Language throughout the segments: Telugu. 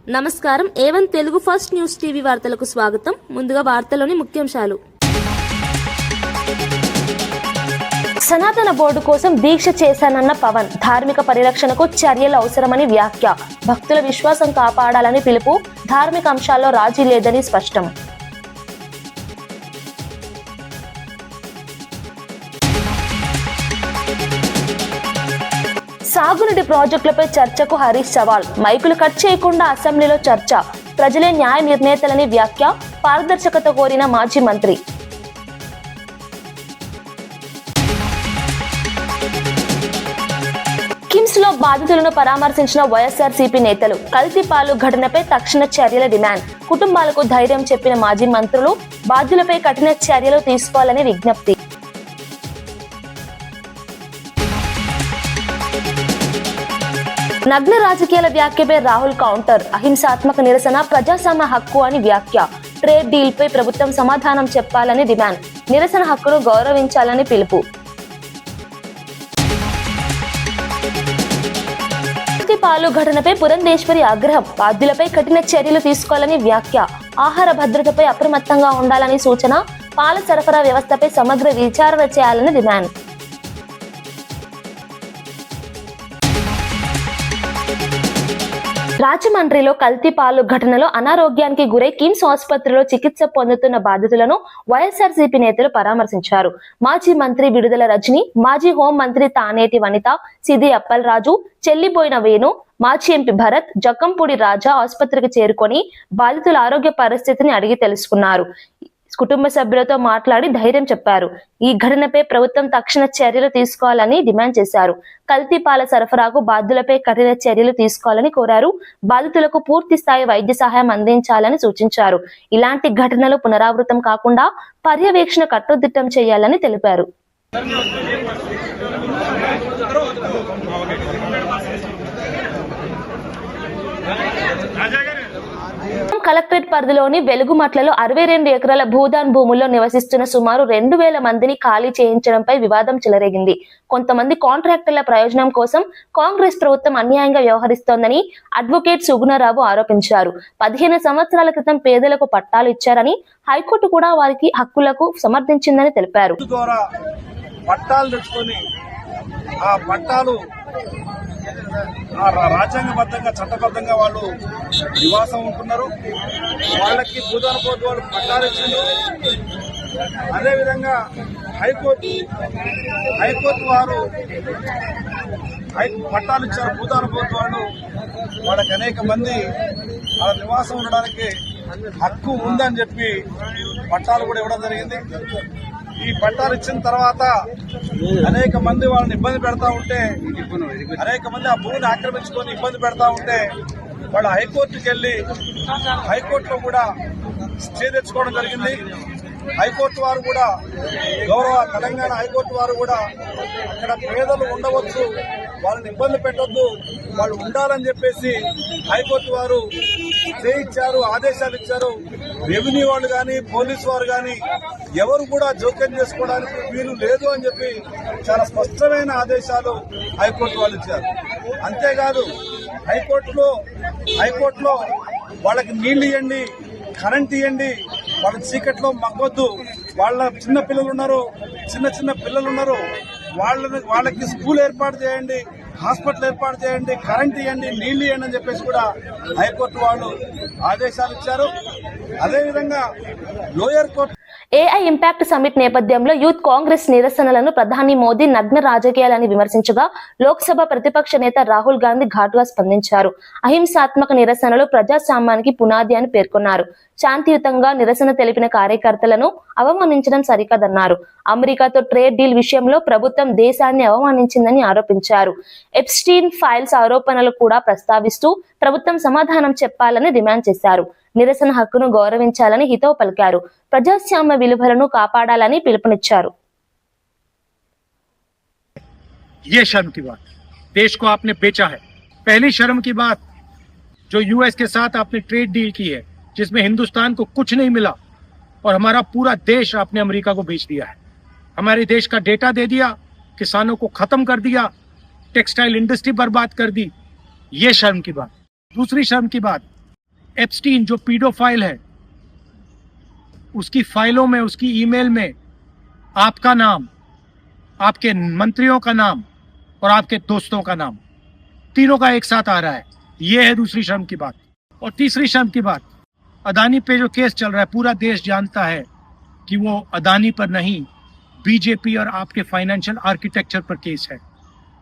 నమస్కారం A1 Telugu first news TV వార్తలకు స్వాగతం. ముందుగా వార్తలోని ముఖ్యాంశాలు. సనాతన బోర్డు కోసం దీక్ష చేశానన్న పవన్, ధార్మిక పరిరక్షణకు చర్యలు అవసరమని వ్యాఖ్య. భక్తుల విశ్వాసం కాపాడాలని పిలుపు, ధార్మిక అంశాల్లో రాజీ లేదని స్పష్టం. సాగునీటి ప్రాజెక్టులపై చర్చకు హరీష్ సవాల్, మైకులు కట్ చేయకుండా అసెంబ్లీలో చర్చ, ప్రజలే న్యాయ నిర్ణేతలని వ్యాఖ్య, పారదర్శకత కోరిన మాజీ మంత్రి. కిమ్స్ లో బాధితులను పరామర్శించిన వైఎస్ఆర్సీపీ నేతలు, కల్తీ పాలు ఘటనపై తక్షణ చర్యల డిమాండ్, కుటుంబాలకు ధైర్యం చెప్పిన మాజీ మంత్రులు, బాధ్యులపై కఠిన చర్యలు తీసుకోవాలని విజ్ఞప్తి. నగ్న రాజకీయాల వ్యాఖ్యపై రాహుల్ కౌంటర్, అహింసాత్మక నిరసన ప్రజాస్వామ్య హక్కు అని వ్యాఖ్య, ట్రేడ్ డీల్ పై ప్రభుత్వం సమాధానం చెప్పాలని డిమాండ్, నిరసన హక్కును గౌరవించాలని పిలుపు. పాలు ఘటనపై పురంధేశ్వరి ఆగ్రహం, బాధ్యులపై కఠిన చర్యలు తీసుకోవాలని వ్యాఖ్య, ఆహార భద్రతపై అప్రమత్తంగా ఉండాలని సూచన, పాల సరఫరా వ్యవస్థపై సమగ్ర విచారణ చేయాలని డిమాండ్. రాజమండ్రిలో కల్తీ పాలు ఘటనలో అనారోగ్యానికి గురై కిమ్స్ ఆసుపత్రిలో చికిత్స పొందుతున్న బాధితులను వైఎస్ఆర్సీపీ నేతలు పరామర్శించారు. మాజీ మంత్రి విడుదల రజని, మాజీ హోం మంత్రి తానేటి వనిత, సిది అప్పలరాజు, చెల్లిపోయిన వేణు, మాజీ ఎంపీ భరత్, జక్కంపూడి రాజా ఆసుపత్రికి చేరుకొని బాధితుల ఆరోగ్య పరిస్థితిని అడిగి తెలుసుకున్నారు. కుటుంబ సభ్యులతో మాట్లాడి ధైర్యం చెప్పారు. ఈ ఘటనపై ప్రభుత్వం తక్షణ చర్యలు తీసుకోవాలని డిమాండ్ చేశారు. కల్తీ పాల సరఫరాకు బాధ్యులపై కఠిన చర్యలు తీసుకోవాలని కోరారు. బాధితులకు పూర్తి స్థాయి వైద్య సహాయం అందించాలని సూచించారు. ఇలాంటి ఘటనలు పునరావృతం కాకుండా పర్యవేక్షణ కట్టుదిట్టం చేయాలని తెలిపారు. కలెక్టరేట్ పరిధిలోని వెలుగుమట్లలో 62 ఎకరాల భూదాన్ భూముల్లో నివసిస్తున్న సుమారు 2000 మందిని ఖాళీ చేయించడంపై వివాదం చెలరేగింది. కొంతమంది కాంట్రాక్టర్ల ప్రయోజనం కోసం కాంగ్రెస్ ప్రభుత్వం అన్యాయంగా వ్యవహరిస్తోందని అడ్వకేట్ సుగుణరావు ఆరోపించారు. 15 సంవత్సరాల క్రితం పేదలకు పట్టాలు ఇచ్చారని, హైకోర్టు కూడా వారికి హక్కులకు సమర్థించిందని తెలిపారు. రాజ్యాంగబద్ధంగా చట్టబద్ధంగా వాళ్ళు నివాసం ఉంటున్నారు. వాళ్ళకి భూదాన బోర్డు వాళ్ళు పట్టాలు ఇచ్చింది. అదేవిధంగా హైకోర్టు వారు పట్టాలు ఇచ్చారు. భూదాన బోర్డు వాళ్ళు వాళ్ళకి అనేక మంది వాళ్ళ నివాసం ఉండడానికి హక్కు ఉందని చెప్పి పట్టాలు కూడా ఇవ్వడం జరిగింది. ఈ పట్టాలు ఇచ్చిన తర్వాత అనేక మంది వాళ్ళని ఇబ్బంది పెడతా ఉంటే, అనేక మంది ఆ భూమిని ఆక్రమించుకొని ఇబ్బంది పెడతా ఉంటే వాళ్ళు హైకోర్టుకి వెళ్లి హైకోర్టులో కూడా స్టే తెచ్చుకోవడం జరిగింది. హైకోర్టు వారు కూడా, గౌరవ తెలంగాణ హైకోర్టు వారు కూడా అక్కడ పేదలు ఉండవచ్చు, వాళ్ళని ఇబ్బంది పెట్టొద్దు, వాళ్ళు ఉండాలని చెప్పేసి హైకోర్టు వారు స్టే ఇచ్చారు, ఆదేశాలు ఇచ్చారు. రెవెన్యూ వాళ్ళు కానీ, పోలీసు వారు కానీ ఎవరు కూడా జోక్యం చేసుకోవడానికి వీలు లేదు అని చెప్పి చాలా స్పష్టమైన ఆదేశాలు హైకోర్టు వాళ్ళు ఇచ్చారు. అంతేకాదు హైకోర్టులో వాళ్ళకి నీళ్లు ఇవ్వండి, కరెంట్ ఇవ్వండి, వాళ్ళ చీకట్లో మగ్గొద్దు, వాళ్ళ చిన్న పిల్లలు ఉన్నారు, వాళ్ళకి స్కూల్ ఏర్పాటు చేయండి, హాస్పిటల్ ఏర్పాటు చేయండి, కరెంట్ ఇవ్వండి, నీళ్లు ఇవ్వండి అని చెప్పేసి కూడా హైకోర్టు వాళ్ళు ఆదేశాలు ఇచ్చారు. అదేవిధంగా lower court AI impact summit నేపథ్యంలో యూత్ కాంగ్రెస్ నిరసనలను ప్రధాని మోదీ నగ్న రాజకీయాలని విమర్శించగా లోక్సభ ప్రతిపక్ష నేత రాహుల్ గాంధీ ఘాటుగా స్పందించారు. అహింసాత్మక నిరసనలు ప్రజాస్వామ్యానికి పునాది అని పేర్కొన్నారు. శాంతియుతంగా నిరసన తెలిపిన కార్యకర్తలను అవమానించడం సరికాదన్నారు. అమెరికాతో ట్రేడ్ డీల్ విషయంలో ప్రభుత్వం దేశాన్ని అవమానించిందని ఆరోపించారు. ఎప్స్టీన్ ఫైల్స్ ఆరోపణలు కూడా ప్రస్తావిస్తూ ప్రభుత్వం సమాధానం చెప్పాలని డిమాండ్ చేశారు. నిరసన హక్కును గౌరవించాలని హితవు పలికారు. ప్రజాస్వామ్య విలువలను కాపాడాలని పిలుపునిచ్చారు. ये शर्म की बात, देश को आपने बेचा है. पहली शर्म की बात जो यूएस के साथ आपने ट्रेड डील की है, जिसमें हिंदुस्तान को कुछ नहीं मिला और हमारा पूरा देश आपने अमेरिका को बेच दिया है. हमारे देश का डेटा दे दिया, किसानों को खत्म कर दिया, टेक्सटाइल इंडस्ट्री बर्बाद कर दी. ये शर्म की बात. दूसरी शर्म की बात, एप्स्टीन जो पीडोफाइल है, उसकी फाइलों में, उसकी ईमेल में आपका नाम, आपके मंत्रियों का नाम और आपके दोस्तों का नाम, तीनों का एक साथ आ रहा है। ये है दूसरी शर्म की बात। और तीसरी शर्म की बात, अदानी पे जो केस चल रहा है, पूरा देश जानता है कि वो अदानी पर नहीं, बीजेपी और आपके फाइनेंशियल आर्किटेक्चर पर केस है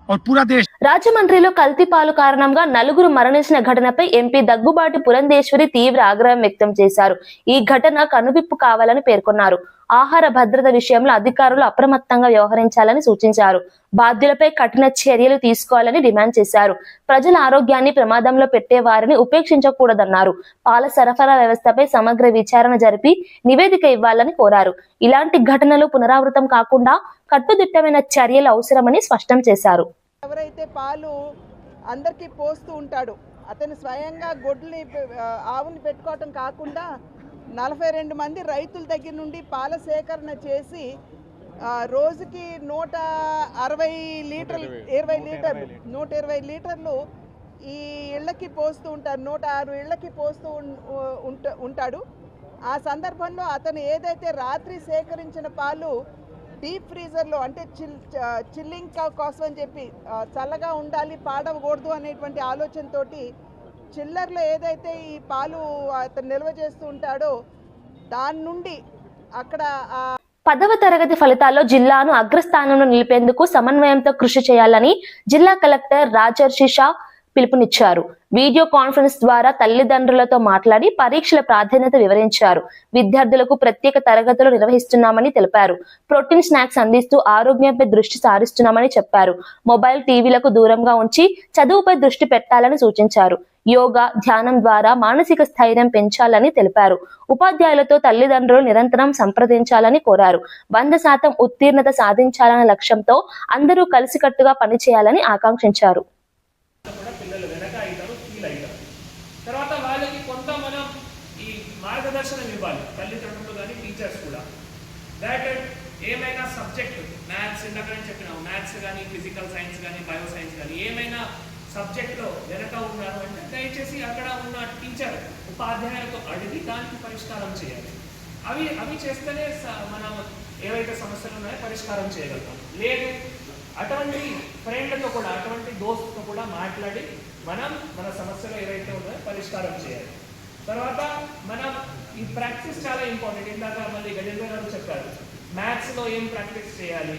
और पूरा देश। రాజమండ్రిలో కల్తీ పాలు కారణంగా నలుగురు మరణించిన ఘటనపై ఎంపీ దగ్గుబాటి పురంధేశ్వరి తీవ్ర ఆగ్రహం వ్యక్తం చేశారు. ఈ ఘటన కనువిప్పు కావాలని పేర్కొన్నారు. ఆహార భద్రత విషయంలో అధికారులు అప్రమత్తంగా వ్యవహరించాలని సూచించారు. బాధ్యులపై కఠిన చర్యలు తీసుకోవాలని డిమాండ్ చేశారు. ప్రజల ఆరోగ్యాన్ని ప్రమాదంలో పెట్టే వారిని ఉపేక్షించకూడదన్నారు. పాల సరఫరా వ్యవస్థపై సమగ్ర విచారణ జరిపి నివేదిక ఇవ్వాలని కోరారు. ఇలాంటి ఘటనలు పునరావృతం కాకుండా కట్టుదిట్టమైన చర్యలు అవసరమని స్పష్టం చేశారు. ఎవరైతే పాలు అందరికీ పోస్తూ ఉంటాడు, అతను స్వయంగా గొడ్లని ఆవుని పెట్టుకోవటం కాకుండా 42 మంది రైతుల దగ్గర నుండి పాల సేకరణ చేసి రోజుకి 120 లీటర్లు ఈ ఇళ్ళకి పోస్తూ ఉంటారు. 106 ఇళ్ళకి పోస్తూ ఉంటాడు. ఆ సందర్భంలో అతను ఏదైతే రాత్రి సేకరించిన పాలు డీప్ ఫ్రీజర్లో, అంటే చిల్లింగ్ కోసం అని చెప్పి చల్లగా ఉండాలి, పాడవకూడదు అనేటువంటి ఆలోచనతోటి చిల్లర్లో ఏదైతే ఈ పాలు అతను నిల్వ చేస్తూ ఉంటాడో దాని నుండి అక్కడ 10వ తరగతి ఫలితాల్లో జిల్లాను అగ్రస్థానంలో నిలిపేందుకు సమన్వయంతో కృషి చేయాలని జిల్లా కలెక్టర్ రాజర్షి షా పిలుపునిచ్చారు. వీడియో కాన్ఫరెన్స్ ద్వారా తల్లిదండ్రులతో మాట్లాడి పరీక్షల ప్రాధాన్యత వివరించారు. విద్యార్థులకు ప్రత్యేక తరగతులు నిర్వహిస్తున్నామని తెలిపారు. ప్రోటీన్ స్నాక్స్ అందిస్తూ ఆరోగ్యంపై దృష్టి సారిస్తున్నామని చెప్పారు. మొబైల్ టీవీలకు దూరంగా ఉంచి చదువుపై దృష్టి పెట్టాలని సూచించారు. యోగా, ధ్యానం ద్వారా మానసిక స్థైర్యం పెంచాలని తెలిపారు. ఉపాధ్యాయులతో తల్లిదండ్రులు నిరంతరం సంప్రదించాలని కోరారు. 100% ఉత్తీర్ణత సాధించాలనే లక్ష్యంతో అందరూ కలిసికట్టుగా పనిచేయాలని ఆకాంక్షించారు. తర్వాత వాళ్ళకి కొంత మనం ఈ మార్గదర్శనం ఇవ్వాలి, తల్లిదండ్రులు కానీ టీచర్స్ కూడా. దాట్ ఏమైనా సబ్జెక్ట్, మ్యాథ్స్ ఇందాక నేను చెప్పినాము, మ్యాథ్స్ కానీ ఫిజికల్ సైన్స్ కానీ బయో సైన్స్ కానీ ఏమైనా సబ్జెక్ట్లో వెనక ఉన్నారు అంటే దయచేసి అక్కడ ఉన్న టీచర్ ఉపాధ్యాయులతో అడిగి దానికి పరిష్కారం చేయాలి. అవి చేస్తేనే మనం ఏవైతే సమస్యలు ఉన్నాయో పరిష్కారం చేయగలుగుతాం. లేదు అటువంటి ఫ్రెండ్లతో కూడా, అటువంటి దోస్తుతో కూడా మాట్లాడి మనం మన సమస్యలు ఏవైతే ఉన్నాయో పరిష్కారం చేయాలి. తర్వాత మనం ఈ ప్రాక్టీస్ చాలా ఇంపార్టెంట్. ఇందాక మళ్ళీ గజేంద్ర గారు చెప్పారు, మ్యాథ్స్లో ఏం ప్రాక్టీస్ చేయాలి,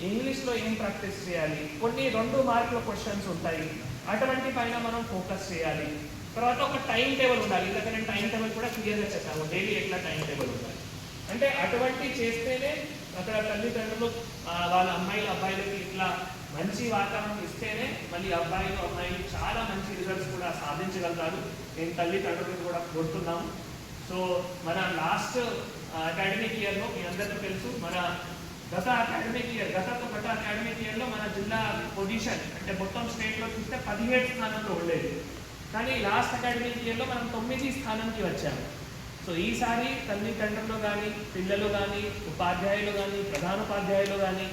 ఇంగ్లీష్లో ఏం ప్రాక్టీస్ చేయాలి, కొన్ని 2 మార్కుల క్వశ్చన్స్ ఉంటాయి, అటువంటి పైన మనం ఫోకస్ చేయాలి. తర్వాత ఒక టైం టేబుల్ ఉండాలి. ఇందాక నేను టైం టేబుల్ కూడా క్లియర్గా చెప్పాము, డైలీ ఎట్లా టైం టేబుల్ ఉండాలి అంటే అటువంటి చేస్తేనే అక్కడ తల్లిదండ్రులు వాళ్ళ అబ్బాయిలకి ఇట్లా మంచి వాతావరణం ఇస్తేనే మళ్ళీ అమ్మాయిలు చాలా మంచి రిజల్ట్స్ కూడా సాధించగలుగుతారు. నేను తల్లిదండ్రులకు కూడా కోరుతున్నాము. సో మన లాస్ట్ అకాడమిక్ ఇయర్లో మీ అందరికీ తెలుసు, మన గత అకాడమిక్ ఇయర్లో మన జిల్లా పొజిషన్ అంటే మొత్తం స్టేట్లో చూస్తే 17 స్థానంలో ఉండేది. కానీ లాస్ట్ అకాడమిక్ ఇయర్లో మనం 9 స్థానంకి వచ్చాము. సో ఈసారి తల్లిదండ్రులు కానీ, పిల్లలు కానీ, ఉపాధ్యాయులు కానీ, ప్రధానోపాధ్యాయులు కానీ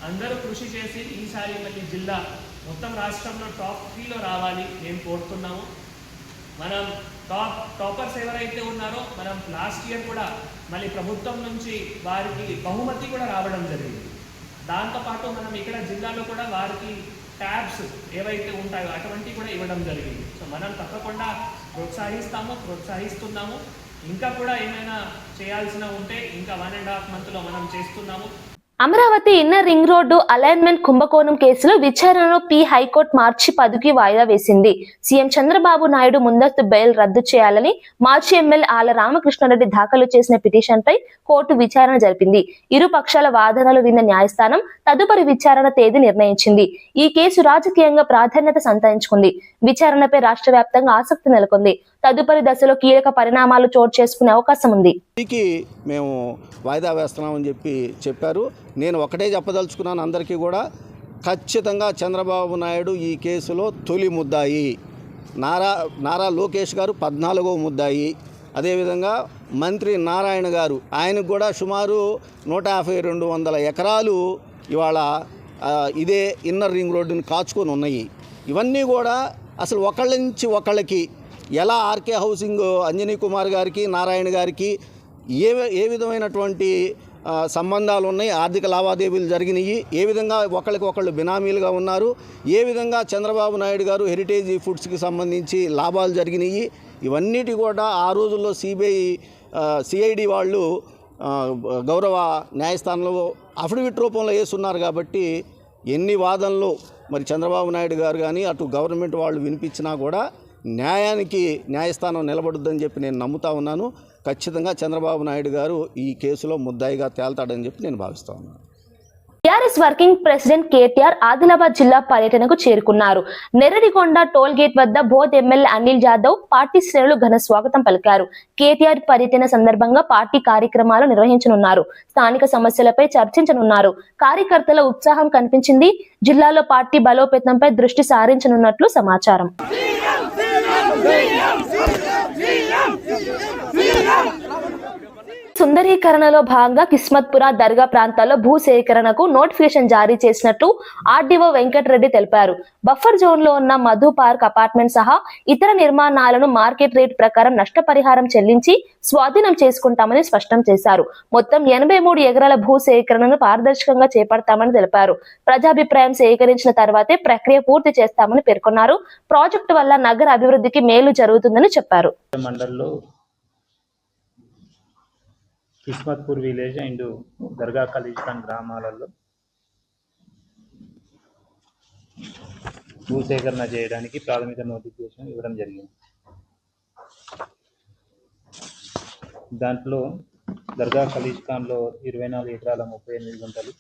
అందరూ కృషి చేసి ఈసారి మళ్ళీ జిల్లా మొత్తం రాష్ట్రంలో టాప్ 3లో రావాలి మేము కోరుతున్నాము. మనం టాపర్స్ ఎవరైతే ఉన్నారో మనం లాస్ట్ ఇయర్ కూడా మళ్ళీ ప్రభుత్వం నుంచి వారికి బహుమతి కూడా రావడం జరిగింది. దాంతోపాటు మనం ఇక్కడ జిల్లాలో కూడా వారికి ట్యాబ్స్ ఏవైతే ఉంటాయో అటువంటివి కూడా ఇవ్వడం జరిగింది. సో మనం తప్పకుండా ప్రోత్సహిస్తున్నాము. ఇంకా కూడా ఏమైనా చేయాల్సిన ఉంటే ఇంకా 1.5 monthలో మనం చేస్తున్నాము. Amaravati inner ring road alignment కుంభకోణం కేసులో విచారణను హైకోర్టు మార్చి 10కి వాయిదా వేసింది. సీఎం చంద్రబాబు నాయుడు ముందస్తు బెయిల్ రద్దు చేయాలని మాజీ ఎమ్మెల్యే ఆళ్ల రామకృష్ణారెడ్డి దాఖలు చేసిన పిటిషన్పై కోర్టు విచారణ జరిపింది. ఇరు పక్షాల వాదనలు విన్న న్యాయస్థానం తదుపరి విచారణ తేదీ నిర్ణయించింది. ఈ కేసు రాజకీయంగా ప్రాధాన్యత సంతరించుకుంది. విచారణపై రాష్ట్ర వ్యాప్తంగా ఆసక్తి నెలకొంది. తదుపరి దశలో కీలక పరిణామాలు చోటు చేసుకునే అవకాశం ఉంది. మేము వాయిదా వేస్తున్నామని చెప్పారు. నేను ఒకటే చెప్పదలుచుకున్నాను అందరికీ కూడా, ఖచ్చితంగా చంద్రబాబు నాయుడు ఈ కేసులో తొలి ముద్దాయి, నారా లోకేష్ గారు 14వ ముద్దాయి, అదేవిధంగా మంత్రి నారాయణ గారు, ఆయనకు కూడా సుమారు 150-200 ఎకరాలు ఇవాళ ఇదే ఇన్నర్ రింగ్ రోడ్డుని కాచుకొని ఉన్నాయి. ఇవన్నీ కూడా అసలు ఒకళ్ళ నుంచి ఒకళ్ళకి ఎలా ఆర్కే హౌసింగ్ అంజనీ కుమార్ గారికి నారాయణ గారికి ఏ విధమైనటువంటి సంబంధాలు ఉన్నాయి, ఆర్థిక లావాదేవీలు జరిగినాయి, ఏ విధంగా ఒకళ్ళకొకళ్ళు బినామీలుగా ఉన్నారు, ఏ విధంగా చంద్రబాబు నాయుడు గారు హెరిటేజ్ ఫుడ్స్కి సంబంధించి లాభాలు జరిగినాయి, ఇవన్నిటి కూడా ఆ రోజుల్లో సిఐడి వాళ్ళు గౌరవ న్యాయస్థానంలో అఫిడవిట్ రూపంలో వేస్తున్నారు. కాబట్టి ఎన్ని వాదనలు మరి చంద్రబాబు నాయుడు గారు కానీ అటు గవర్నమెంట్ వాళ్ళు వినిపించినా కూడా న్యాయస్థానం నిలబడుద్దని చెప్పి నేను నమ్ముతా ఉన్నాను. ఖచ్చితంగా చంద్రబాబు నాయుడు గారు ఈ కేసులో ముద్దాయిగా తేల్తాడని చెప్పి నేను భావిస్తా ఉన్నాను. TRS working president KTR Adilabad జిల్లా పర్యటనకు చేరుకున్నారు. నెర్రడిగొండ టోల్ గేట్ వద్ద బోధ్ ఎమ్మెల్యే అనిల్ జాదవ్ పార్టీ శ్రేణులు ఘన స్వాగతం పలికారు. కేటీఆర్ పర్యటన సందర్భంగా పార్టీ కార్యక్రమాలు నిర్వహించనున్నారు. స్థానిక సమస్యలపై చర్చించనున్నారు. కార్యకర్తల ఉత్సాహం కనిపించింది. జిల్లాలో పార్టీ బలోపేతంపై దృష్టి సారించనున్నట్లు సమాచారం. సుందరీకరణలో భాగంగా కిస్మత్పుర దర్గా ప్రాంతాల్లో భూ సేకరణకు నోటిఫికేషన్ జారీ చేసినట్లు ఆర్డీఓ వెంకటరెడ్డి తెలిపారు. బఫర్ జోన్ లో ఉన్న మధు పార్క్ అపార్ట్మెంట్ సహా ఇతర నిర్మాణాలను మార్కెట్ రేట్ ప్రకారం నష్టపరిహారం చెల్లించి స్వాధీనం చేసుకుంటామని స్పష్టం చేశారు. మొత్తం 83 ఎకరాల భూ సేకరణను పారదర్శకంగా చేపడతామని తెలిపారు. ప్రజాభిప్రాయం సేకరించిన తర్వాతే ప్రక్రియ పూర్తి చేస్తామని పేర్కొన్నారు. ప్రాజెక్టు వల్ల నగర అభివృద్ధికి మేలు జరుగుతుందని చెప్పారు. కిస్మత్పూర్ విలేజ్ అండ్ దర్గా ఖలీజ్ఖాన్ గ్రామాలలో భూసేకరణ చేయడానికి ప్రాథమిక నోటిఫికేషన్ ఇవ్వడం జరిగింది. దాంట్లో దర్గా ఖలీజ్ఖాన్లో 24 ఎకరాల 38 గుంటలు,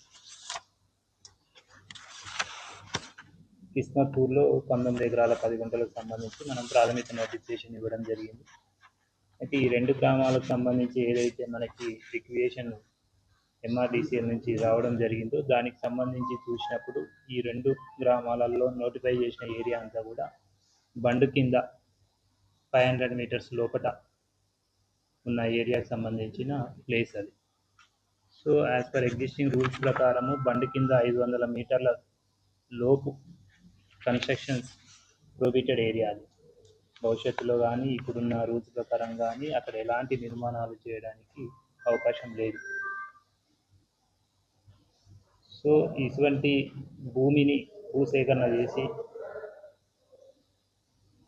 కిస్మత్పూర్లో 19 ఎకరాల 10 గుంటలకు సంబంధించి మనం ప్రాథమిక నోటిఫికేషన్ ఇవ్వడం జరిగింది. అయితే ఈ 2 గ్రామాలకు సంబంధించి ఏదైతే మనకి రిక్వియేషన్ MRDCL నుంచి రావడం జరిగిందో దానికి సంబంధించి చూసినప్పుడు ఈ 2 గ్రామాలలో నోటిఫై చేసిన ఏరియా అంతా కూడా బండు కింద 500 మీటర్స్ లోపల ఉన్న ఏరియాకి సంబంధించిన ప్లేస్ అది. So as per existing rules ప్రకారము బండు కింద 500 మీటర్ల లోపు కన్స్ట్రక్షన్స్ ప్రొహిబిటెడ్ ఏరియా అది. భవిష్యత్తులో కానీ ఇప్పుడున్న రూల్స్ ప్రకారం కానీ అక్కడ ఎలాంటి నిర్మాణాలు చేయడానికి అవకాశం లేదు. సో ఇటువంటి భూమిని భూసేకరణ చేసి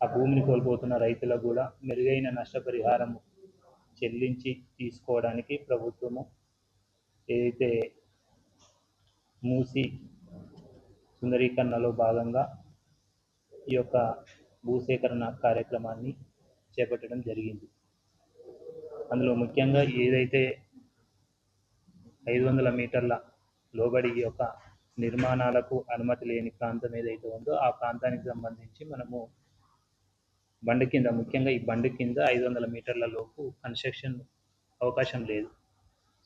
ఆ భూమిని కోల్పోతున్న రైతులకు కూడా మెరుగైన నష్టపరిహారం చెల్లించి తీసుకోవడానికి ప్రభుత్వము ఏదైతే మూసి సుందరీకరణలో భాగంగా ఈ యొక్క భూసేకరణ కార్యక్రమాన్ని చేపట్టడం జరిగింది. అందులో ముఖ్యంగా ఏదైతే 500 మీటర్ల లోబడి యొక్క నిర్మాణాలకు అనుమతి లేని ప్రాంతం ఏదైతే ఉందో ఆ ప్రాంతానికి సంబంధించి మనము బండి కింద, ముఖ్యంగా ఈ బండి కింద 500 మీటర్ల లోపు కన్స్ట్రక్షన్ అవకాశం లేదు.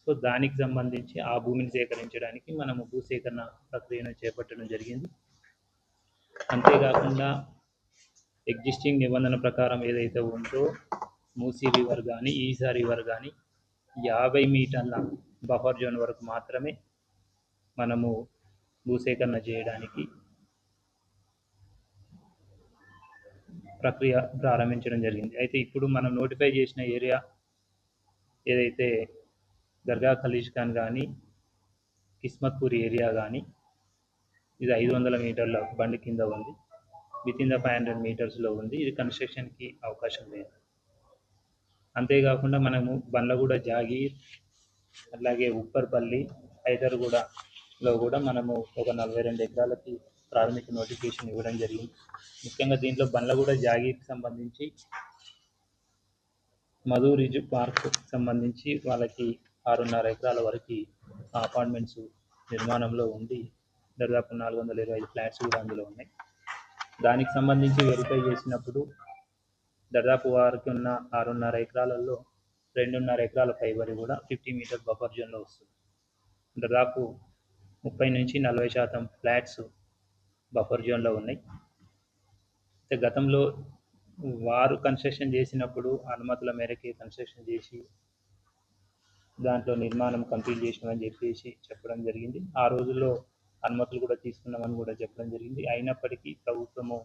సో దానికి సంబంధించి ఆ భూమిని సేకరించడానికి మనము భూసేకరణ ప్రక్రియను చేపట్టడం జరిగింది. అంతేకాకుండా ఎగ్జిస్టింగ్ నిబంధన ప్రకారం ఏదైతే ఉందో మూసీ రివర్ కానీ ఈసా రివర్ కానీ 50 మీటర్ల బఫర్ జోన్ వరకు మాత్రమే మనము భూసేకరణ చేయడానికి ప్రక్రియ ప్రారంభించడం జరిగింది. అయితే ఇప్పుడు మనం నోటిఫై చేసిన ఏరియా ఏదైతే దర్గా ఖలీజ్ఖాన్ కానీ కిస్మత్పూర్ ఏరియా కానీ ఇది 500 మీటర్ల బండి కింద ఉంది, వితిన్ ద 500 మీటర్స్లో ఉంది. ఇది కన్స్ట్రక్షన్కి అవకాశం లేదు. అంతేకాకుండా మనము బండ్లగూడ జాగీర్, అలాగే ఉప్పర్పల్లి, హైదర్గూడలో కూడా మనము ఒక 42 ఎకరాలకి ప్రాథమిక నోటిఫికేషన్ ఇవ్వడం జరిగింది. ముఖ్యంగా దీంట్లో బండ్లగూడ జాగీర్కి సంబంధించి మధు రిజ్ పార్క్ సంబంధించి వాళ్ళకి 6.5 ఎకరాల వరకు అపార్ట్మెంట్స్ నిర్మాణంలో ఉంది. దాదాపు 425 ఫ్లాట్స్ కూడా అందులో ఉన్నాయి. దానికి సంబంధించి వెరిఫై చేసినప్పుడు దాదాపు వారికి ఉన్న 6.5 ఎకరాలలో 2.5 ఎకరాల పైబడి కూడా 50 మీటర్ బఫర్ జోన్లో వస్తుంది. దాదాపు 30 నుంచి 40% ఫ్లాట్స్ బఫర్ జోన్లో ఉన్నాయి. గతంలో వారు కన్స్ట్రక్షన్ చేసినప్పుడు అనుమతుల మేరకే కన్స్ట్రక్షన్ చేసి దాంట్లో నిర్మాణం కంప్లీట్ చేసినామని చెప్పేసి చెప్పడం జరిగింది. ఆ రోజుల్లో అనుమతులు కూడా తీసుకున్నామని కూడా చెప్పడం జరిగింది. అయినప్పటికీ ప్రభుత్వము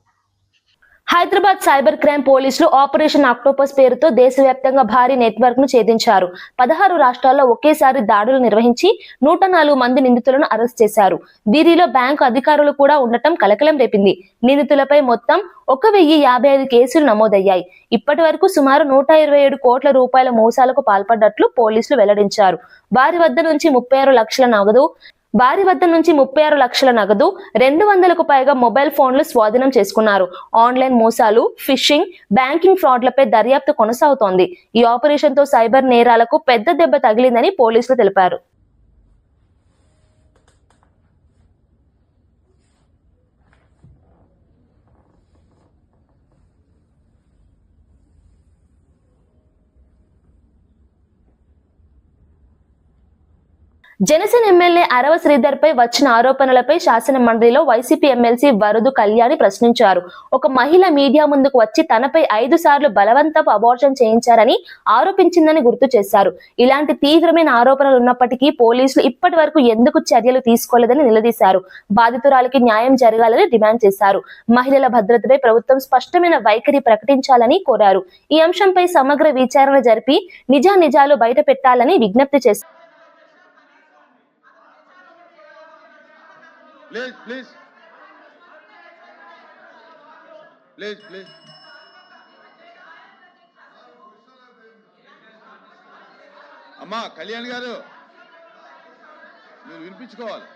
హైదరాబాద్ సైబర్ క్రైమ్ పోలీసులు ఆపరేషన్ ఆక్టోపస్ పేరుతో దేశవ్యాప్తంగా భారీ నెట్వర్క్ ను ఛేదించారు. 16 రాష్ట్రాల్లో ఒకేసారి దాడులు నిర్వహించి 104 మంది నిందితులను అరెస్ట్ చేశారు. వీరిలో బ్యాంకు అధికారులు కూడా ఉండటం కలకలం రేపింది. నిందితులపై మొత్తం 1055 కేసులు నమోదయ్యాయి. ఇప్పటి వరకు సుమారు 127 కోట్ల రూపాయల మోసాలకు పాల్పడ్డట్లు పోలీసులు వెల్లడించారు. వారి వద్ద నుంచి 36 లక్షల నగదు 200కు పైగా మొబైల్ ఫోన్లు స్వాధీనం చేసుకున్నారు. ఆన్లైన్ మోసాలు, ఫిషింగ్, బ్యాంకింగ్ ఫ్రాడ్లపై దర్యాప్తు కొనసాగుతోంది. ఈ ఆపరేషన్ తో సైబర్ నేరాలకు పెద్ద దెబ్బ తగిలిందని పోలీసులు తెలిపారు. జనసేన ఎమ్మెల్యే అరవ శ్రీధర్ పై వచ్చిన ఆరోపణలపై శాసన మండలిలో వైసీపీ ఎమ్మెల్సీ వరదు కళ్యాణి ప్రశ్నించారు. ఒక మహిళ మీడియా ముందుకు వచ్చి తనపై 5 సార్లు బలవంతపు అబార్షన్ చేయించారని ఆరోపించిందని గుర్తు చేశారు. ఇలాంటి తీవ్రమైన ఆరోపణలు ఉన్నప్పటికీ పోలీసులు ఇప్పటి వరకు ఎందుకు చర్యలు తీసుకోలేదని నిలదీశారు. బాధితురాలికి న్యాయం జరగాలని డిమాండ్ చేశారు. మహిళల భద్రతపై ప్రభుత్వం స్పష్టమైన వైఖరి ప్రకటించాలని కోరారు. ఈ అంశంపై సమగ్ర విచారణ జరిపి నిజానిజాలు బయట పెట్టాలని విజ్ఞప్తి చేశారు. Please. అమ్మా కళ్యాణ్ గారు మీరు వినిపించుకోవాలి.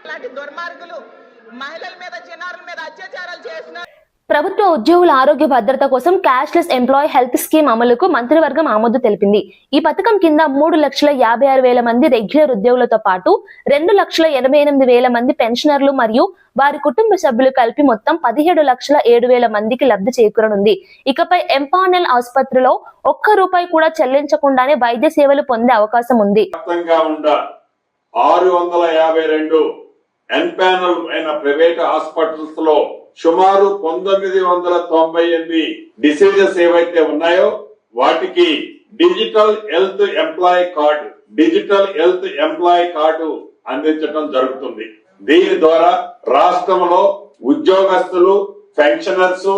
ఇలాంటి దుర్మార్గులు మహిళల మీద, చిన్నారుల మీద అత్యాచారాలు చేస్తున్నారు. ప్రభుత్వ ఉద్యోగుల ఆరోగ్య భద్రత కోసం క్యాష్లెస్ ఎంప్లాయీ హెల్త్ స్కీమ్ అమలుకు మంత్రివర్గం ఆమోదు తెలిపింది. ఈ పథకం కింద 3,56,000 మంది రెగ్యులర్ ఉద్యోగులతో పాటు 2,88,000 మంది పెన్షనర్లు మరియు వారి కుటుంబ సభ్యులు కలిపి మొత్తం 17,07,000 మందికి లబ్ధి చేకూరనుంది. ఇకపై ఎంపానల్ ఆసుపత్రిలో ₹1 కూడా చెల్లించకుండానే వైద్య సేవలు పొందే అవకాశం ఉంది. 652 ఎంపానల్ అయిన ప్రైవేట్ హాస్పిటల్స్ లో సుమారు 1998 డిసీజెస్ ఏవైతే ఉన్నాయో వాటికి డిజిటల్ హెల్త్ ఎంప్లాయీ కార్డు అందించడం జరుగుతుంది. దీని ద్వారా రాష్ట్రంలో ఉద్యోగస్తులు, పెన్షనర్స్,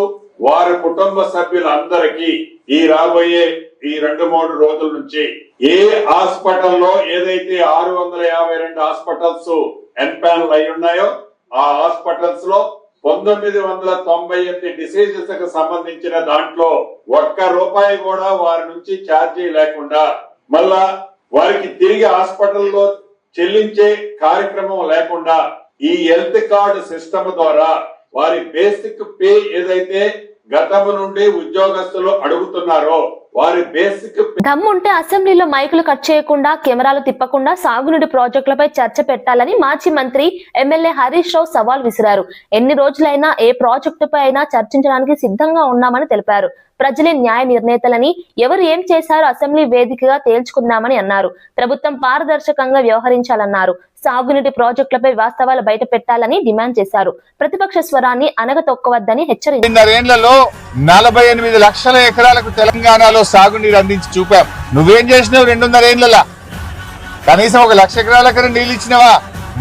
వారి కుటుంబ సభ్యులందరికీ ఈ రాబోయే ఈ 2-3 రోజుల నుంచి ఏ హాస్పిటల్లో ఏదైతే 652 హాస్పిటల్స్ ఎంపానల్ అయి ఉన్నాయో ఆ హాస్పిటల్స్ లో 1998 డిసీజెస్ కు సంబంధించిన దాంట్లో ₹1 కూడా వారి నుంచి ఛార్జీ లేకుండా, మళ్ళా వారికి తిరిగి హాస్పిటల్లో చెల్లించే కార్యక్రమం లేకుండా ఈ హెల్త్ కార్డు సిస్టమ్ ద్వారా వారి బేసిక్ పే ఏదైతే గతం నుండి ఉద్యోగస్తులు అడుగుతున్నారో వారి బేసిక్ దమ్ముంటే అసెంబ్లీలో మైకులు కట్ చేయకుండా, కెమెరాలు తిప్పకుండా సాగునీటి ప్రాజెక్టులపై చర్చ పెట్టాలని మాజీ మంత్రి ఎమ్మెల్యే హరీష్ రావు సవాల్ విసిరారు. ఎన్ని రోజులైనా ఏ ప్రాజెక్టుపై అయినా చర్చించడానికి సిద్ధంగా ఉన్నామని తెలిపారు. ప్రజలే న్యాయ నిర్ణేతలని, ఎవరు ఏం చేశారో అసెంబ్లీ వేదికగా తేల్చుకుందామని అన్నారు. ప్రభుత్వం పారదర్శకంగా వ్యవహరించాలన్నారు. సాగునీటి ప్రాజెక్టులపై వాస్తవాలు బయట పెట్టాలని డిమాండ్ చేశారు. ప్రతిపక్ష స్వరాన్ని అనగతొక్కవద్దని హెచ్చరించారు. 48 లక్షల ఎకరాలకు తెలంగాణలో సాగునీరు అందించి చూపాం. నువ్వేం చేసినావు 2.5 ఏళ్లలో? కనీసం 1 లక్ష ఎకరాలకు నీళ్ళు ఇచ్చినవా?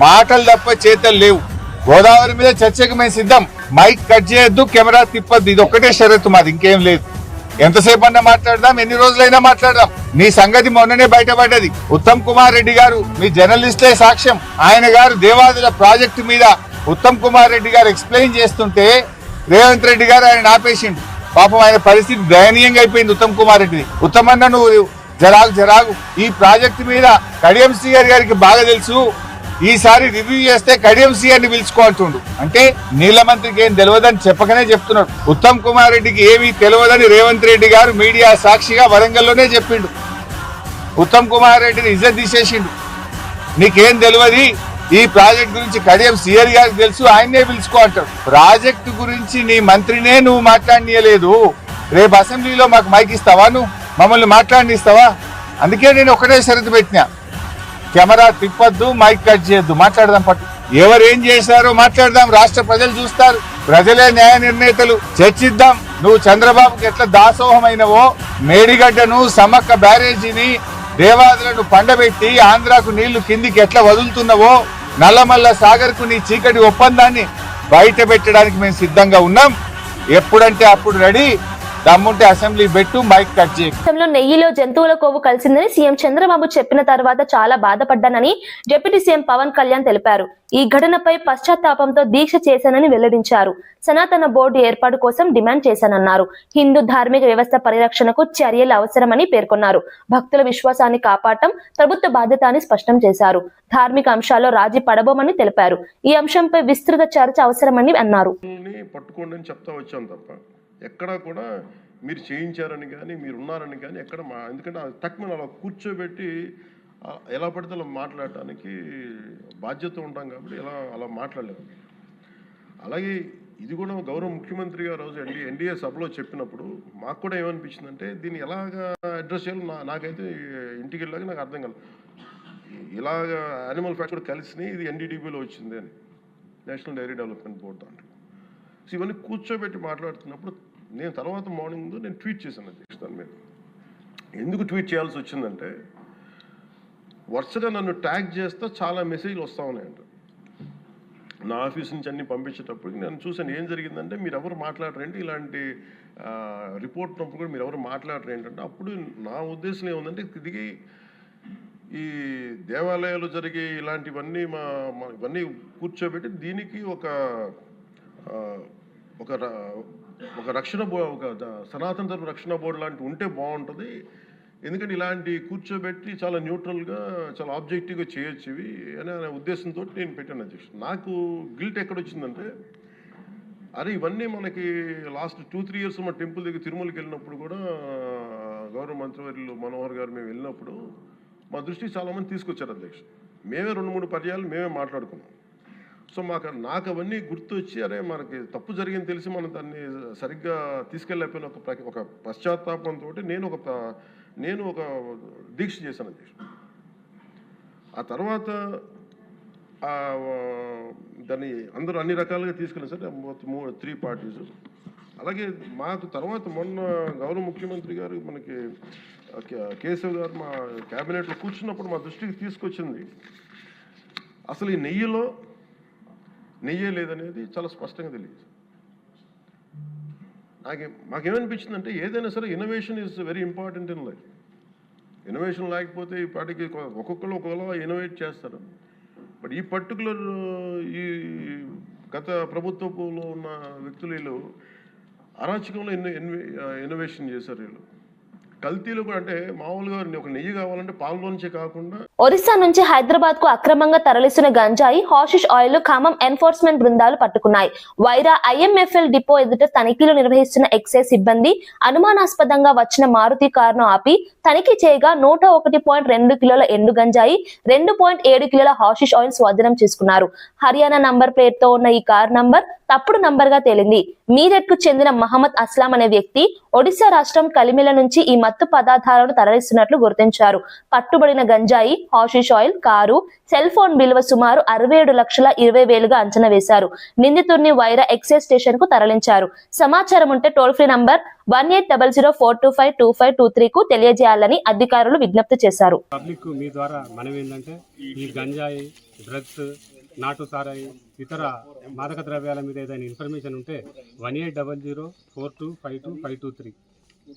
మాటలు తప్ప చేతలు లేవు. గోదావరి మీద చర్చకు మేము సిద్ధం. మైక్ కట్ చేయొద్దు, కెమెరా తిప్పొద్దు, ఇది ఒక్కటే షరతు మాది, ఇంకేం లేదు. ఎంతసేపు అన్నా మాట్లాడదాం, ఎన్ని రోజులైనా మాట్లాడదాం. నీ సంగతి మొన్ననే బయటపడ్డది. ఉత్తమ్ కుమార్ రెడ్డి గారు, మీ జర్నలిస్టే సాక్ష్యం. ఆయన గారు దేవాదుల ప్రాజెక్టు మీద ఉత్తమ్ కుమార్ రెడ్డి గారు ఎక్స్ప్లెయిన్ చేస్తుంటే రేవంత్ రెడ్డి గారు ఆయన ఆపేసిండు. పాపం ఆయన పరిస్థితి దయనీయంగా అయిపోయింది ఉత్తమ్ కుమార్ రెడ్డి. ఉత్తమన్న నువ్వు జరాగు, ఈ ప్రాజెక్టు మీద కడియం శ్రీహరి గారికి బాగా తెలుసు, ఈసారి రివ్యూ చేస్తే కడియం శ్రీహరిని పిలుచుకో అంటుండు. అంటే నీళ్ల మంత్రికి ఏం తెలియదని చెప్పకనే చెప్తున్నాడు. ఉత్తమ్ కుమార్ రెడ్డికి ఏమీ తెలియదని రేవంత్ రెడ్డి గారు మీడియా సాక్షిగా వరంగల్లోనే చెప్పిండు. ఉత్తమ్ కుమార్ రెడ్డిని ఇజ్జత్ తీసేసిండు. నీకేం తెలియదు, ఈ ప్రాజెక్ట్ గురించి కడియం శ్రీహరి గారికి తెలుసు, ఆయన్నే పిలుచుకో అంటాడు. ప్రాజెక్టు గురించి నీ మంత్రినే నువ్వు మాట్లాడనీయలేదు. రేపు అసెంబ్లీలో మాకు మైక్ ఇస్తావా? నువ్వు మమ్మల్ని మాట్లాడనిస్తావా? అందుకే నేను ఒకటే షరతు పెట్టినా, కెమెరా తిప్పొద్దు, మైక్ కట్ చేయొద్దు, మాట్లాడదాం. పట్టు ఎవరు ఏం చేశారో మాట్లాడదాం. రాష్ట్ర ప్రజలు చూస్తారు, ప్రజలే న్యాయ నిర్ణేతలు. చర్చిద్దాం. నువ్వు చంద్రబాబుకి ఎట్లా దాసోహమైనవో, మేడిగడ్డను, సమ్మక్క బ్యారేజీని, దేవాదులను పండబెట్టి ఆంధ్రాకు నీళ్లు కిందికి ఎట్లా వదులుతున్నావో, నల్లమల్ల సాగర్ కు నీ చీకటి ఒప్పందాన్ని బయట పెట్టడానికి మేము సిద్ధంగా ఉన్నాం. ఎప్పుడంటే అప్పుడు రెడీ. దమ్ముంటే అసెంబ్లీ పెట్టు, మైక్ కట్ చేయి. దేశంలో నెయ్యిలో జంతువుల కొవ్వు కలిసిందని సీఎం చంద్రబాబు చెప్పిన తర్వాత చాలా బాధపడ్డానని డిప్యూటీ సీఎం పవన్ కళ్యాణ్ తెలిపారు. ఈ ఘటనపై పశ్చాత్తాపంతో దీక్ష చేశానని వెల్లడించారు. సనాతన బోర్డు ఏర్పాటు కోసం డిమాండ్ చేశానన్నారు. హిందూ ధార్మిక వ్యవస్థ పరిరక్షణకు చర్యలు అవసరమని పేర్కొన్నారు. భక్తుల విశ్వాసాన్ని కాపాడటం ప్రభుత్వ బాధ్యత అని స్పష్టం చేశారు. ధార్మిక అంశాల్లో రాజీ పడబోమని తెలిపారు. ఈ అంశంపై విస్తృత చర్చ అవసరమని అన్నారు. పట్టుకోండి అని చెప్తా వచ్చాను తప్ప ఎక్కడా కూడా మీరు చేయించారని కానీ మీరు ఉన్నారని కానీ ఎక్కడ ఎందుకంటే తక్కువ అలా కూర్చోబెట్టి ఎలా పడితే అలా మాట్లాడటానికి బాధ్యత ఉంటాం కాబట్టి అలా మాట్లాడలేదు. అలాగే ఇది కూడా గౌరవ ముఖ్యమంత్రి గారు రోజు ఎన్డీఏ సభలో చెప్పినప్పుడు మాకు కూడా ఏమనిపించిందంటే దీన్ని ఎలాగా అడ్రస్ చేయాలో నాకైతే ఇంటికి వెళ్ళాక నాకు అర్థం కాలేదు. ఇలాగ యానిమల్ ఫ్యాక్ట్ కూడా కలిసి ఇది ఎన్డీడీబీలో వచ్చింది అని, నేషనల్ డైరీ డెవలప్మెంట్ బోర్డు దాంట్లో. సో ఇవన్నీ కూర్చోబెట్టి మాట్లాడుతున్నప్పుడు నేను తర్వాత మార్నింగ్ నేను ట్వీట్ చేశాను అధ్యక్ష. దాని మీద ఎందుకు ట్వీట్ చేయాల్సి వచ్చిందంటే వరుసగా నన్ను ట్యాగ్ చేస్తే చాలా మెసేజ్లు వస్తూ ఉన్నాయంట. నా ఆఫీస్ నుంచి అన్ని పంపించేటప్పటికి నేను చూసాను ఏం జరిగిందంటే మీరు ఎవరు మాట్లాడరేంటి, ఇలాంటి రిపోర్ట్ ఉన్నప్పుడు కూడా మీరు ఎవరు మాట్లాడరు ఏంటంటే, అప్పుడు నా ఉద్దేశం ఏముందంటే దిగి ఈ దేవాలయాలు జరిగే ఇలాంటివన్నీ ఇవన్నీ కూర్చోబెట్టి దీనికి ఒక రక్షణ ఒక సనాతన ధర్మ రక్షణ బోర్డు లాంటి ఉంటే బాగుంటుంది. ఎందుకంటే ఇలాంటి కూర్చోబెట్టి చాలా న్యూట్రల్గా చాలా ఆబ్జెక్టివ్గా చేయొచ్చు ఇవి అనే ఉద్దేశంతో నేను పెట్టాను అధ్యక్ష. నాకు గిల్ట్ ఎక్కడొచ్చిందంటే అరే ఇవన్నీ మనకి లాస్ట్ 2-3 years మా టెంపుల్ దగ్గర తిరుమలకి వెళ్ళినప్పుడు కూడా గౌరవ మంత్రివర్యులు మనోహర్ గారు మేము వెళ్ళినప్పుడు మా దృష్టికి చాలామంది తీసుకొచ్చారు అధ్యక్ష. మేమే 2-3 పర్యాలు మేమే మాట్లాడుకున్నాం. సో నాకు అవన్నీ గుర్తొచ్చి అరే మనకి తప్పు జరిగింది తెలిసి మనం దాన్ని సరిగ్గా తీసుకెళ్ళకపోయిన ఒక పశ్చాత్తాపంతో నేను ఒక దీక్ష చేశాను అధ్యక్ష. ఆ తర్వాత దాన్ని అందరూ అన్ని రకాలుగా తీసుకెళ్ళారు సార్, 3 parties. అలాగే మాకు తర్వాత మొన్న గౌరవ ముఖ్యమంత్రి గారు మనకి కేశవ్ గారు మా క్యాబినెట్లో కూర్చున్నప్పుడు మా దృష్టికి తీసుకొచ్చింది అసలు ఈ నెయ్యే లేదనేది చాలా స్పష్టంగా తెలియదు. మాకేమనిపించిందంటే ఏదైనా సరే innovation is very important in life. Innovation లేకపోతే ఈ పాటికి ఒక్కొక్కరు ఒకలా ఇన్నోవేట్ చేస్తారు. బట్ ఈ పర్టికులర్ ఈ గత ప్రభుత్వంలో ఉన్న వ్యక్తులు వీళ్ళు అరాచకంలో ఇన్నోవేషన్ చేశారు. వీళ్ళు కల్తీలు కూడా అంటే మామూలుగా ఒక నెయ్యి కావాలంటే పాలలోంచే కాకుండా ఒరిస్సా నుంచి హైదరాబాద్ కు అక్రమంగా తరలిస్తున్న గంజాయి, హాషిష్ ఆయిల్ ఖమ్మం ఎన్ఫోర్స్మెంట్ బృందాలు పట్టుకున్నాయి. వైరా IMFL డిపో ఎదుట తనిఖీలు నిర్వహిస్తున్న ఎక్సైజ్ సిబ్బంది అనుమానాస్పదంగా వచ్చిన మారుతి కారును ఆపి తనిఖీ చేయగా 101.2 కిలోల ఎండు గంజాయి, 2.7 కిలోల హాషిష్ ఆయిల్ స్వాధీనం చేసుకున్నారు. హర్యానా నంబర్ ప్లేట్ తో ఉన్న ఈ కారు నంబర్ తప్పుడు నంబర్ గా తేలింది. మీరట్ కు చెందిన మహమ్మద్ అస్లాం అనే వ్యక్తి ఒడిశా రాష్ట్రం కలిమిల నుంచి ఈ మత్తు పదార్థాలను తరలిస్తున్నట్లు గుర్తించారు. పట్టుబడిన గంజాయి, hashish oil, car, cell phone విలువ సుమారు 67,20,000గా అంచనా వేశారు. నిందితుడిని వైరా ఎక్సైజ్ స్టేషన్ కు తరలించారు. సమాచారం ఉంటే టోల్ ఫ్రీ నంబర్ 180042252523 కు తెలియజేయాలని అధికారులు విజ్ఞప్తి చేశారు. పబ్లిక్ మీ ద్వారా మనవి ఏంటంటే ఈ గంజాయి, డ్రగ్స్, నాటు సారాయి, ఇతర మాదక ద్రవ్యాల మీద ఏదైనా ఇన్ఫర్మేషన్ ఉంటే 180042252523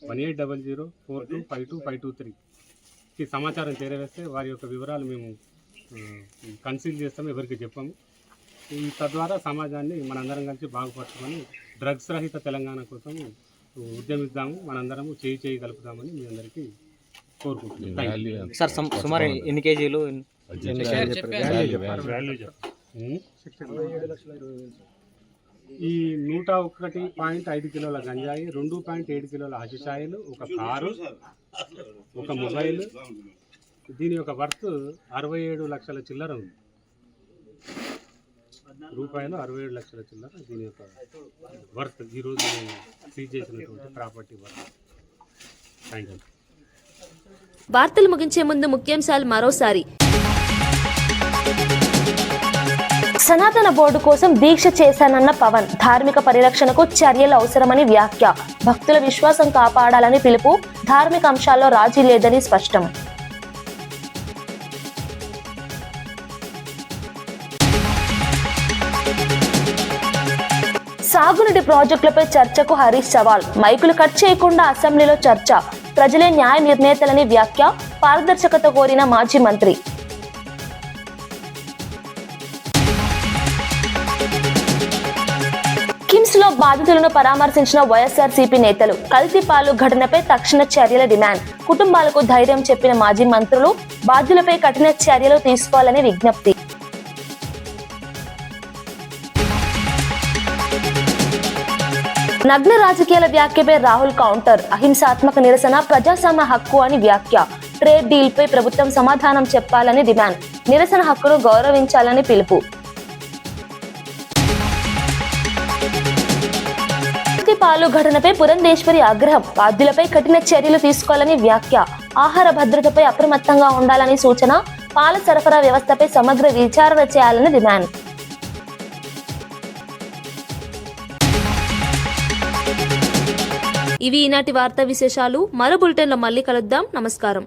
180042252523కి సమాచారం చేరవేస్తే వారి యొక్క వివరాలు మేము కన్సీల్ చేస్తాము, ఎవరికి చెప్పాము. తద్వారా సమాజాన్ని మనందరం కలిసి బాగుపరచుకొని డ్రగ్స్ రహిత తెలంగాణ కోసం ఉద్యమిద్దాము, మనందరము చేయి కలుపుదామని మీ అందరికీ కోరుకుంటున్నాం. సార్ సుమారు ఎన్ని కేజీలు ఈ 101.5 కిలోల గంజాయి, 2.7 కిలోల హషిష్ ఆయిల్, ఒక కారు, ఒక మొబైల్, దీని యొక్క వర్త్ 67 లక్షల చిల్లర ఉంది. రూపాయలు 67 లక్షల చిల్లర దీని యొక్క వర్త్, ఈరోజు సీజ్ చేసినటువంటి ప్రాపర్టీ వర్త్. Thank you. వార్తలు ముగించే ముందు ముఖ్యాంశాలు మరోసారి. సనాతన బోర్డు కోసం దీక్ష చేశానన్న పవన్, ధార్మిక పరిరక్షణకు చర్యలు అవసరమని వ్యాఖ్య. భక్తుల విశ్వాసం కాపాడాలని పిలుపు, ధార్మిక అంశాల్లో రాజీ లేదని స్పష్టం. సాగునీటి ప్రాజెక్టులపై చర్చకు హరీష్ సవాల్, మైకులు కట్ చేయకుండా అసెంబ్లీలో చర్చ, ప్రజలే న్యాయ నిర్ణేతలని వ్యాఖ్య, పారదర్శకత కోరిన మాజీ మంత్రి. కిమ్స్ లో బాధితులను పరామర్శించిన వైఎస్ఆర్సీపీ నేతలు, కల్తీ పాలు ఘటనపై తక్షణ చర్యల డిమాండ్, కుటుంబాలకు ధైర్యం చెప్పిన మాజీ మంత్రులు, బాధ్యులపై కఠిన చర్యలు తీసుకోవాలని విజ్ఞప్తి. నగ్న రాజకీయాల వ్యాఖ్యపై రాహుల్ కౌంటర్, అహింసాత్మక నిరసన ప్రజాస్వామ్య హక్కు అని వ్యాఖ్య, ట్రేడ్ డీల్ పై ప్రభుత్వం సమాధానం చెప్పాలని డిమాండ్, నిరసన హక్కును గౌరవించాలని పిలుపు. పాలు ఘటనపై పురంధేశ్వరి ఆగ్రహం, బాధ్యులపై కఠిన చర్యలు తీసుకోవాలని వ్యాఖ్య, ఆహార భద్రతపై అప్రమత్తంగా ఉండాలని సూచన, పాల సరఫరా వ్యవస్థపై సమగ్ర విచారణ చేయాలని డిమాండ్. ఇవి ఈనాటి వార్తా విశేషాలు. మరో బులెటిన్లో మళ్ళీ కలుద్దాం. నమస్కారం.